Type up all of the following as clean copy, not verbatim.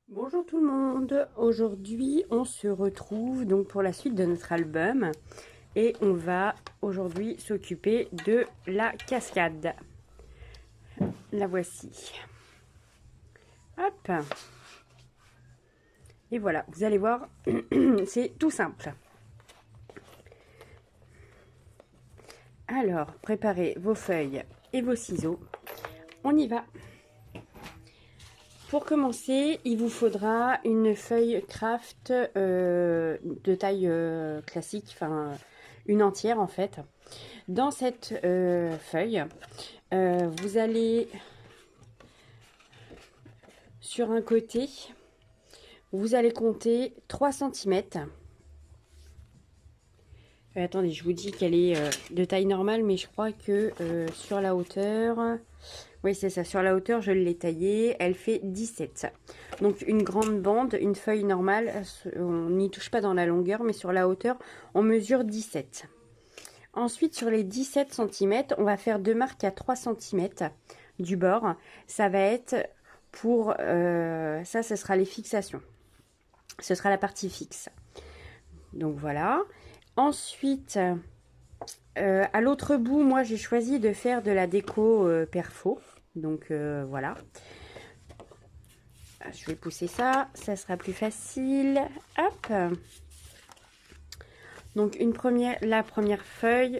Bonjour tout le monde, aujourd'hui on se retrouve donc pour la suite de notre album et on va aujourd'hui s'occuper de la cascade. La voici. Hop. Et voilà, vous allez voir, c'est tout simple. Alors, préparez vos feuilles et vos ciseaux. On y va. Pour commencer, il vous faudra une feuille craft de taille classique, enfin une entière en fait. Dans cette feuille, vous allez sur un côté, vous allez compter 3 cm. Attendez, je vous dis qu'elle est de taille normale, mais je crois que sur la hauteur... Oui, c'est ça, sur la hauteur, je l'ai taillée, elle fait 17. Donc une grande bande, une feuille normale, on n'y touche pas dans la longueur, mais sur la hauteur, on mesure 17. Ensuite, sur les 17 cm, on va faire 2 marques à 3 cm du bord. Ça va être pour... ça, ce sera les fixations. Ce sera la partie fixe. Donc voilà. Ensuite, à l'autre bout, moi, j'ai choisi de faire de la déco perfo. Donc voilà. Je vais pousser ça. Ça sera plus facile. Hop. Donc la première feuille,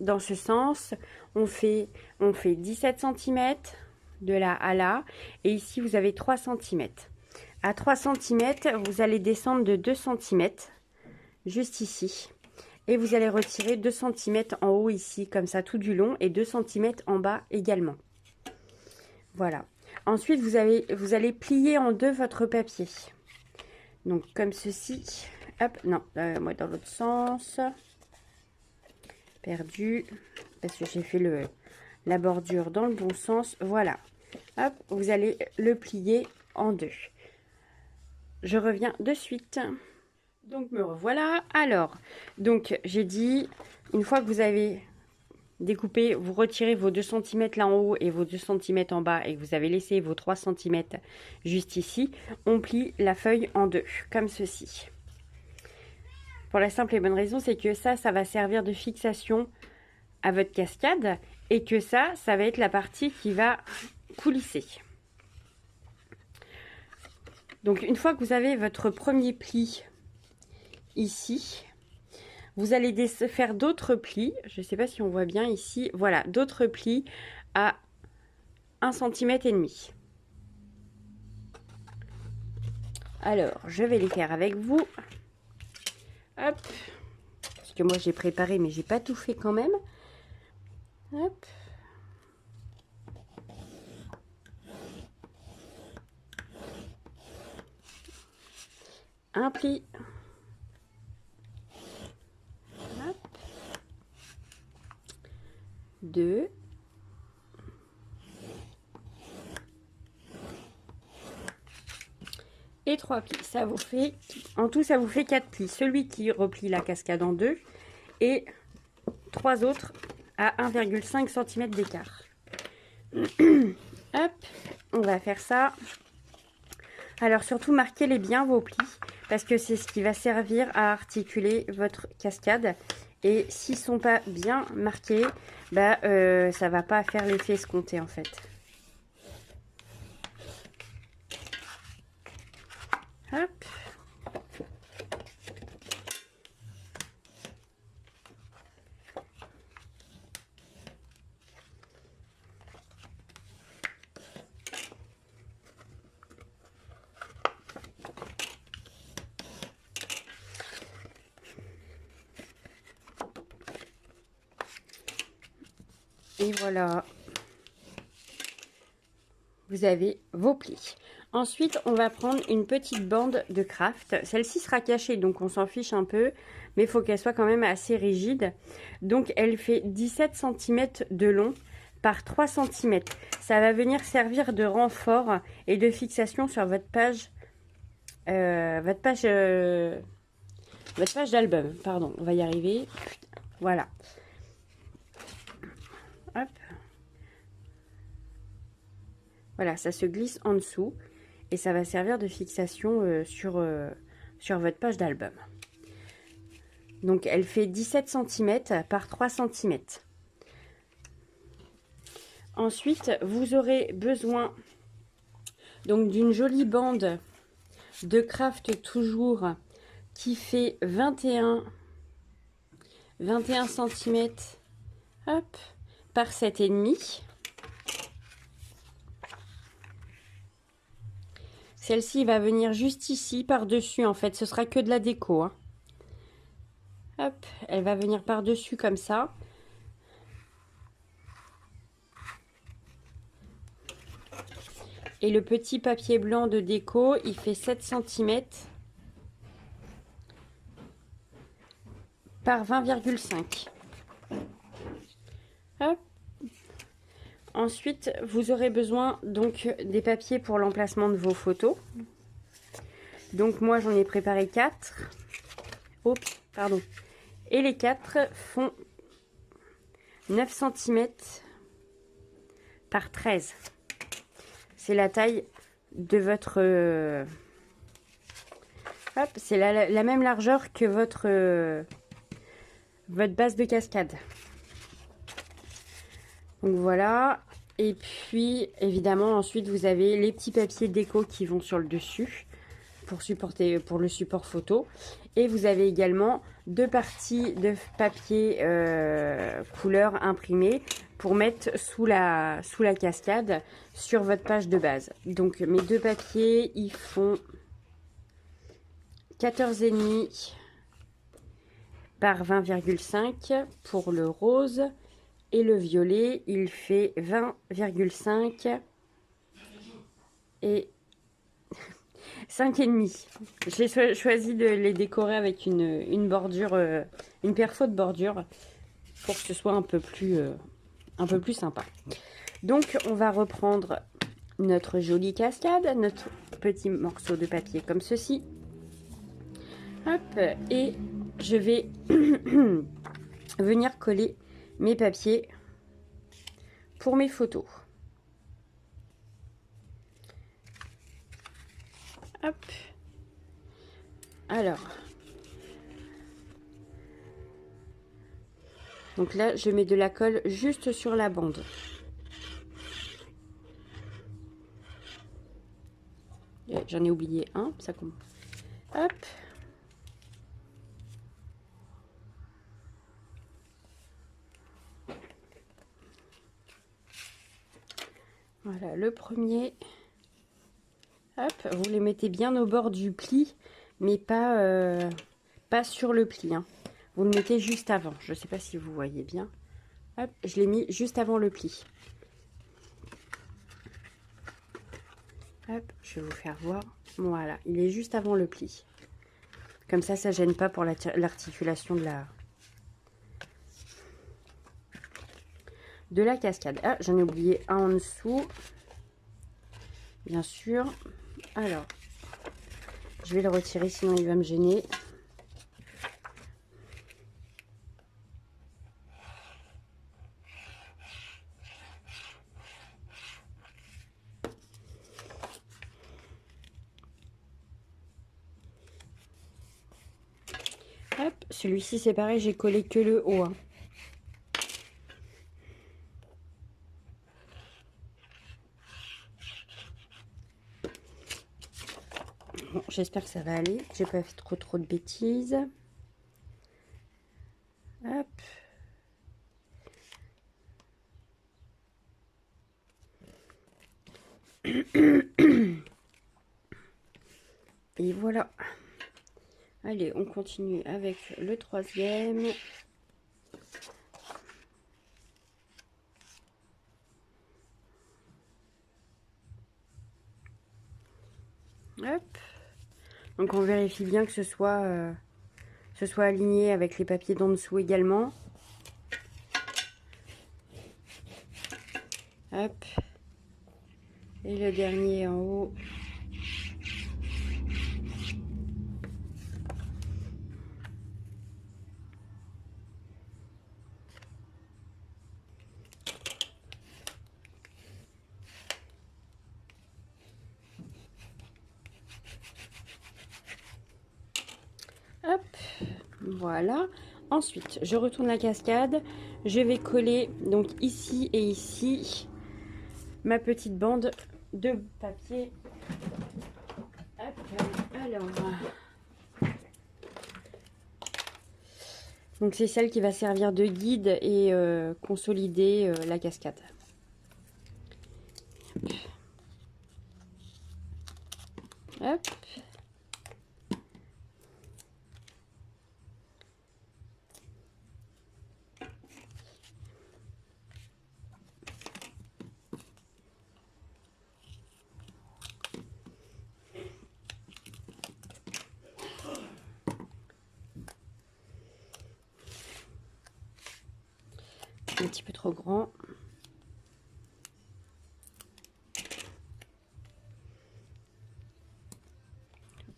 dans ce sens, on fait 17 cm de là à là. Et ici, vous avez 3 cm. À 3 cm, vous allez descendre de 2 cm, juste ici. Et vous allez retirer 2 cm en haut ici, comme ça, tout du long, et 2 cm en bas également. Voilà. Ensuite, vous allez plier en deux votre papier. Donc, comme ceci. Hop, non, moi dans l'autre sens. Perdu. Parce que j'ai fait la bordure dans le bon sens. Voilà. Hop, vous allez le plier en deux. Je reviens de suite. Donc, me revoilà. Alors, donc, j'ai dit, une fois que vous avez découpé, vous retirez vos 2 cm là en haut et vos 2 cm en bas et que vous avez laissé vos 3 cm juste ici, on plie la feuille en deux, comme ceci. Pour la simple et bonne raison, c'est que ça va servir de fixation à votre cascade et que ça va être la partie qui va coulisser. Donc, une fois que vous avez votre premier pli ici, vous allez faire d'autres plis, je ne sais pas si on voit bien ici, voilà, d'autres plis à 1,5 cm. Alors, je vais les faire avec vous. Hop. Parce que moi, j'ai préparé, mais j'ai pas tout fait quand même. Hop. Un pli. Hop. Deux. Et 3 plis. Ça vous fait, en tout, ça vous fait 4 plis. Celui qui replie la cascade en deux et 3 autres à 1,5 cm d'écart. Hop, on va faire ça. Alors surtout, marquez-les bien vos plis parce que c'est ce qui va servir à articuler votre cascade. Et s'ils ne sont pas bien marqués, bah, ça va pas faire l'effet escompté en fait. Hop. Et voilà, vous avez vos plis. Ensuite, on va prendre une petite bande de craft. Celle-ci sera cachée, donc on s'en fiche un peu, mais il faut qu'elle soit quand même assez rigide. Donc, elle fait 17 cm de long par 3 cm. Ça va venir servir de renfort et de fixation sur votre page, votre page d'album. Pardon, on va y arriver. Voilà. Hop. Voilà, ça se glisse en dessous. et ça va servir de fixation sur votre page d'album. Donc elle fait 17 cm par 3 cm. Ensuite, vous aurez besoin donc d'une jolie bande de craft toujours qui fait 21 cm hop, par 7,5. Celle-ci va venir juste ici par-dessus, en fait, ce sera que de la déco, hein. Hop, elle va venir par-dessus comme ça. Et le petit papier blanc de déco, il fait 7 cm par 20,5. Hop. Ensuite, vous aurez besoin donc des papiers pour l'emplacement de vos photos. Donc moi, j'en ai préparé 4. Oups, pardon. Et les 4 font 9 cm par 13. C'est la taille de votre... hop, c'est la même largeur que votre base de cascade. Donc voilà. Et puis, évidemment, ensuite, vous avez les petits papiers déco qui vont sur le dessus pour le support photo. Et vous avez également 2 parties de papier couleur imprimé pour mettre sous la cascade sur votre page de base. Donc, mes 2 papiers, ils font 14,5 par 20,5 pour le rose. Et le violet, il fait 20,5 et 5,5. J'ai choisi de les décorer avec une bordure, une perfo de bordure pour que ce soit un peu plus sympa. Donc, on va reprendre notre jolie cascade, notre petit morceau de papier comme ceci. Hop, et je vais venir coller mes papiers pour mes photos. Hop. Alors. Donc là, je mets de la colle juste sur la bande. J'en ai oublié un, ça commence. Hop. Voilà, le premier. Hop, vous les mettez bien au bord du pli, mais pas sur le pli, hein. Vous le mettez juste avant. Je ne sais pas si vous voyez bien. Hop, je l'ai mis juste avant le pli. Hop, je vais vous faire voir. Voilà, il est juste avant le pli. Comme ça, ça ne gêne pas pour l'articulation de la cascade. Ah, j'en ai oublié un en dessous. Bien sûr. Alors, je vais le retirer, sinon il va me gêner. Hop, celui-ci c'est pareil, j'ai collé que le haut, hein. Bon, j'espère que ça va aller. J'ai pas fait trop de bêtises. Hop. Et voilà. Allez, on continue avec le troisième. Hop. Donc on vérifie bien que ce soit aligné avec les papiers d'en dessous également. Hop. Et le dernier en haut. Voilà. Ensuite, je retourne la cascade. Je vais coller donc ici et ici ma petite bande de papier. Hop, alors, donc c'est celle qui va servir de guide et consolider la cascade. Hop. Un petit peu trop grand.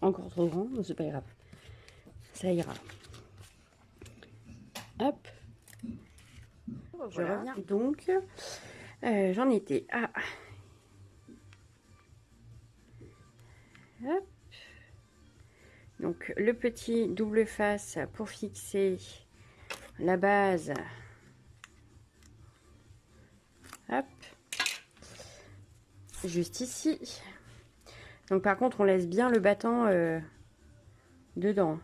Encore trop grand, mais c'est pas grave. Ça ira. Hop. Voilà. Je reviens. Donc, j'en étais à... Hop. Donc, le petit double face pour fixer la base. Hop. Juste ici. Donc, par contre, on laisse bien le battant dedans.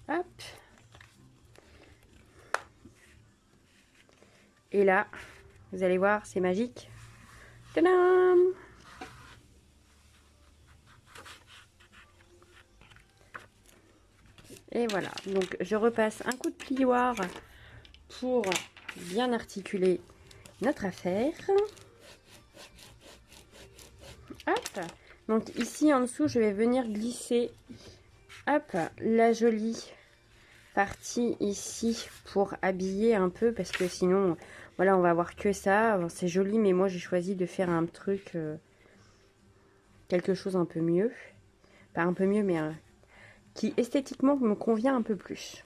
Hop. Et là, vous allez voir, c'est magique. Tadam! Et voilà. Donc, je repasse un coup de plioir pour bien articuler notre affaire. Hop. Donc, ici, en dessous, je vais venir glisser, hop, la jolie partie ici pour habiller un peu, parce que sinon, voilà, on va avoir que ça. C'est joli, mais moi, j'ai choisi de faire un truc, quelque chose un peu mieux. Pas un peu mieux, mais qui esthétiquement me convient un peu plus.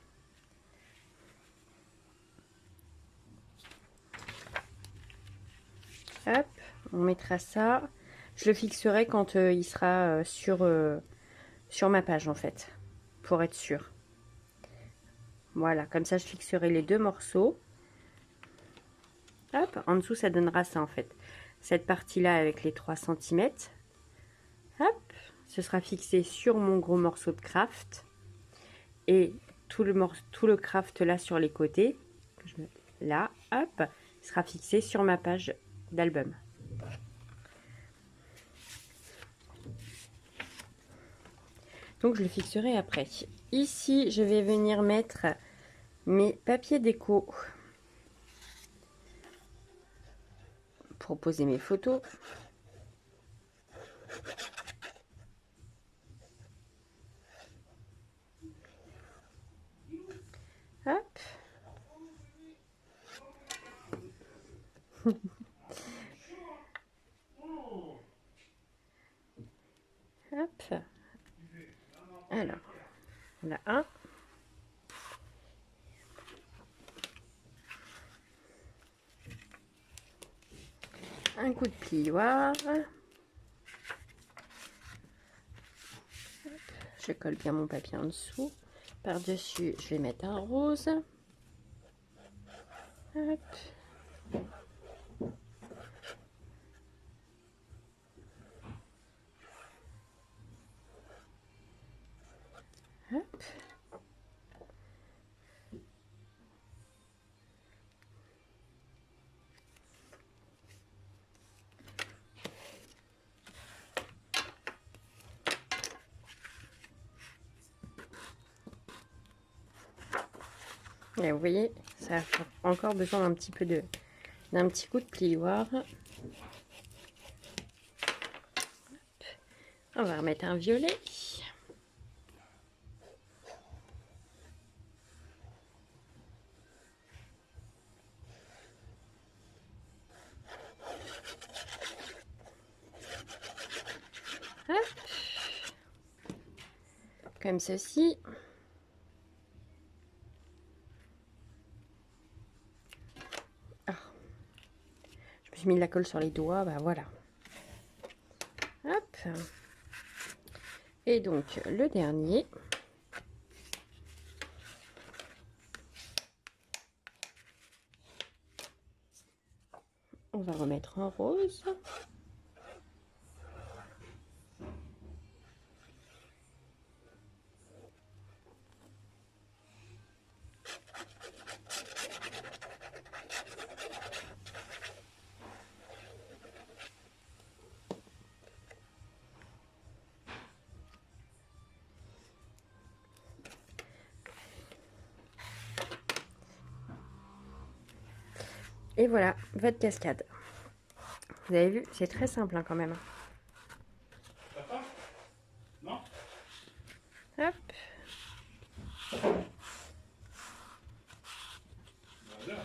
Hop, on mettra ça. Je le fixerai quand il sera sur ma page, en fait, pour être sûr. Voilà, comme ça, je fixerai les deux morceaux. Hop, en dessous, ça donnera ça, en fait. Cette partie-là avec les 3 cm. Hop, ce sera fixé sur mon gros morceau de craft. Et tout le craft là sur les côtés, là, hop, sera fixé sur ma page d'album. Donc je le fixerai après. Ici, je vais venir mettre mes papiers déco pour poser mes photos. Hop. Hop. Alors, on a un. Un coup de plioir. Je colle bien mon papier en dessous. Par-dessus, je vais mettre un rose. Hop. Hop. Et vous voyez, ça a encore besoin d'un petit peu d'un petit coup de plioir. On va remettre un violet. Hop. Comme ceci. Oh. Je me suis mis de la colle sur les doigts, bah voilà. Hop. Et donc le dernier. On va remettre en rose. Et voilà, votre cascade. Vous avez vu, c'est très simple hein, quand même. Papa? Non? Hop. Voilà.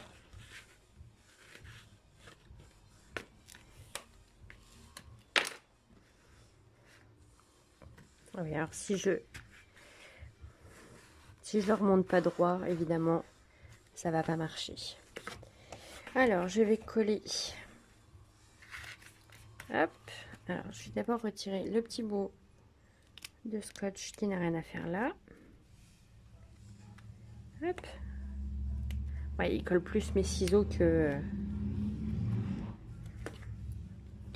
Oui, alors si je le remonte pas droit, évidemment, ça va pas marcher. Alors, je vais coller. Hop. Alors, je vais d'abord retirer le petit bout de scotch qui n'a rien à faire là. Hop. Ouais, il colle plus mes ciseaux que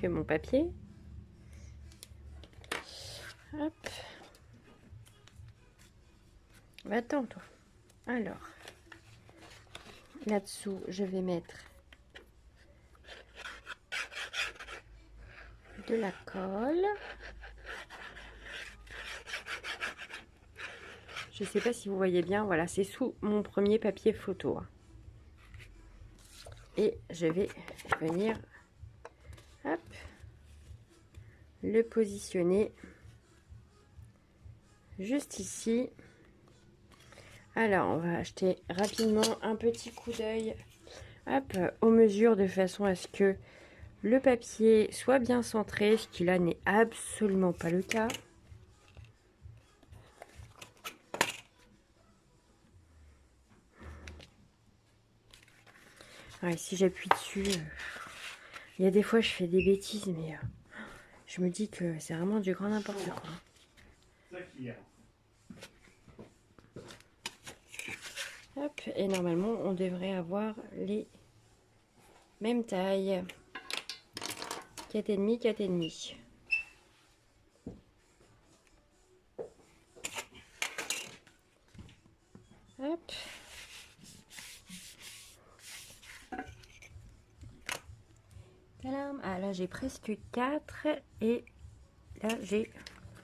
mon papier. Hop. Va-t'en, toi. Alors, là-dessous, je vais mettre de la colle. Je ne sais pas si vous voyez bien, voilà, c'est sous mon premier papier photo. Et je vais venir, hop, le positionner juste ici. Alors, on va acheter rapidement un petit coup d'œil, hop, aux mesures de façon à ce que le papier soit bien centré, ce qui là n'est absolument pas le cas. Ouais, si j'appuie dessus, il y a des fois je fais des bêtises, mais je me dis que c'est vraiment du grand n'importe quoi. Hop, et normalement on devrait avoir les mêmes tailles. 4,5, 4,5. Hop. Tadam. Ah là j'ai presque 4 et là j'ai,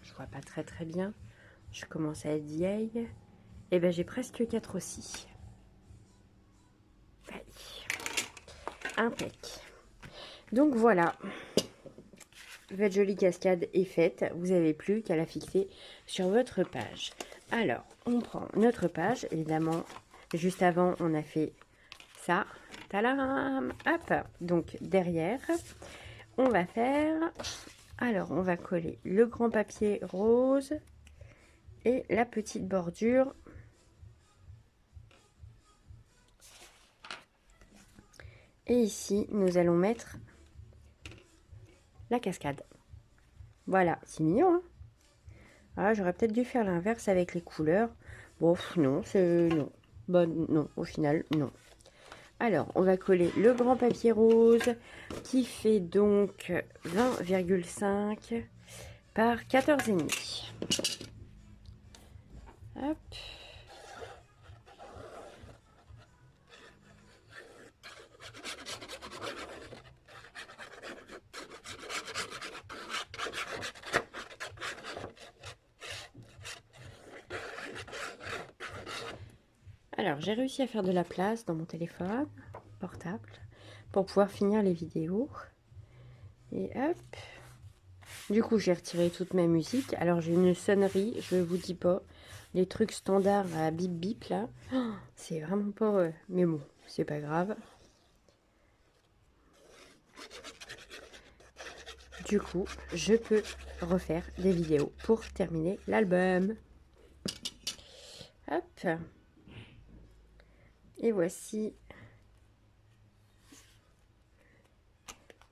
je vois pas très très bien, je commence à être vieille, et ben j'ai presque 4 aussi. Allez. Impec. Donc voilà, votre jolie cascade est faite, vous n'avez plus qu'à la fixer sur votre page. Alors on prend notre page, évidemment juste avant on a fait ça, talam, hop, donc derrière on va faire, alors on va coller le grand papier rose et la petite bordure et ici nous allons mettre la cascade. Voilà, c'est mignon hein. Ah, j'aurais peut-être dû faire l'inverse avec les couleurs. Bon non, c'est non, bon non, au final non. Alors, on va coller le grand papier rose qui fait donc 20,5 par 14,5. Hop. Alors, j'ai réussi à faire de la place dans mon téléphone portable pour pouvoir finir les vidéos. Et hop. Du coup, j'ai retiré toute ma musique. Alors, j'ai une sonnerie, je vous dis pas. Les trucs standards à bip bip là. Oh, c'est vraiment pas... mais bon, c'est pas grave. Du coup, je peux refaire des vidéos pour terminer l'album. Hop. Et voici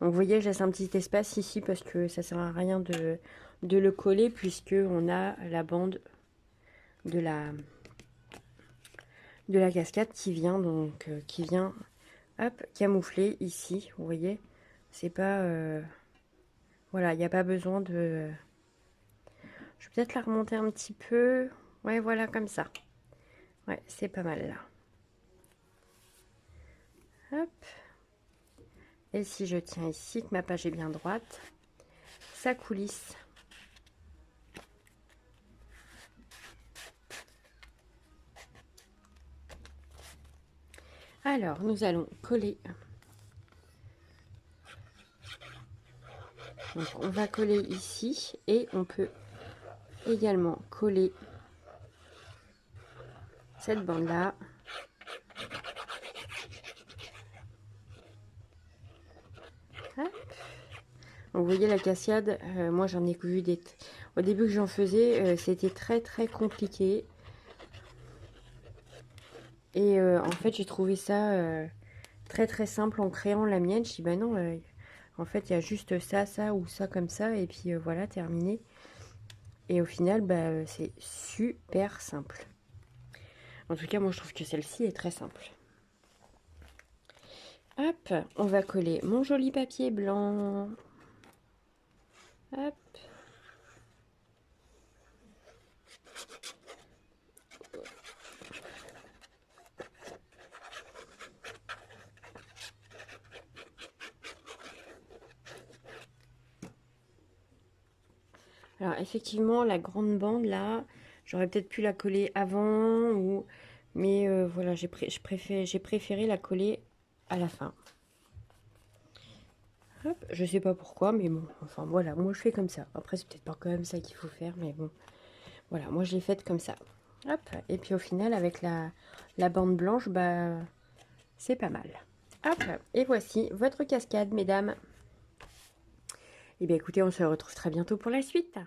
Donc vous voyez, je laisse un petit espace ici parce que ça sert à rien de le coller puisque on a la bande de la cascade qui vient hop, camoufler ici. Vous voyez, c'est pas voilà, il n'y a pas besoin de... Je vais peut-être la remonter un petit peu. Ouais, voilà, comme ça. Ouais, c'est pas mal là. Hop. Et si je tiens ici, que ma page est bien droite, ça coulisse. Alors, nous allons coller. Donc, on va coller ici et on peut également coller cette bande là. Donc, vous voyez la cascade, moi j'en ai vu des... Au début que j'en faisais, c'était très compliqué. Et en fait, j'ai trouvé ça très simple en créant la mienne. Je dis, bah non, en fait, il y a juste ça ou ça comme ça. Et puis voilà, terminé. Et au final, bah, c'est super simple. En tout cas, moi, je trouve que celle-ci est très simple. Hop, on va coller mon joli papier blanc. Hop. Alors effectivement, la grande bande là, j'aurais peut-être pu la coller avant, mais voilà, j'ai préféré la coller à la fin. Hop, je sais pas pourquoi, mais bon, enfin voilà, moi je fais comme ça. Après, c'est peut-être pas quand même ça qu'il faut faire, mais bon, voilà, moi je l'ai faite comme ça. Hop, et puis au final, avec la bande blanche, bah, c'est pas mal. Hop, et voici votre cascade, mesdames. Et bien écoutez, on se retrouve très bientôt pour la suite.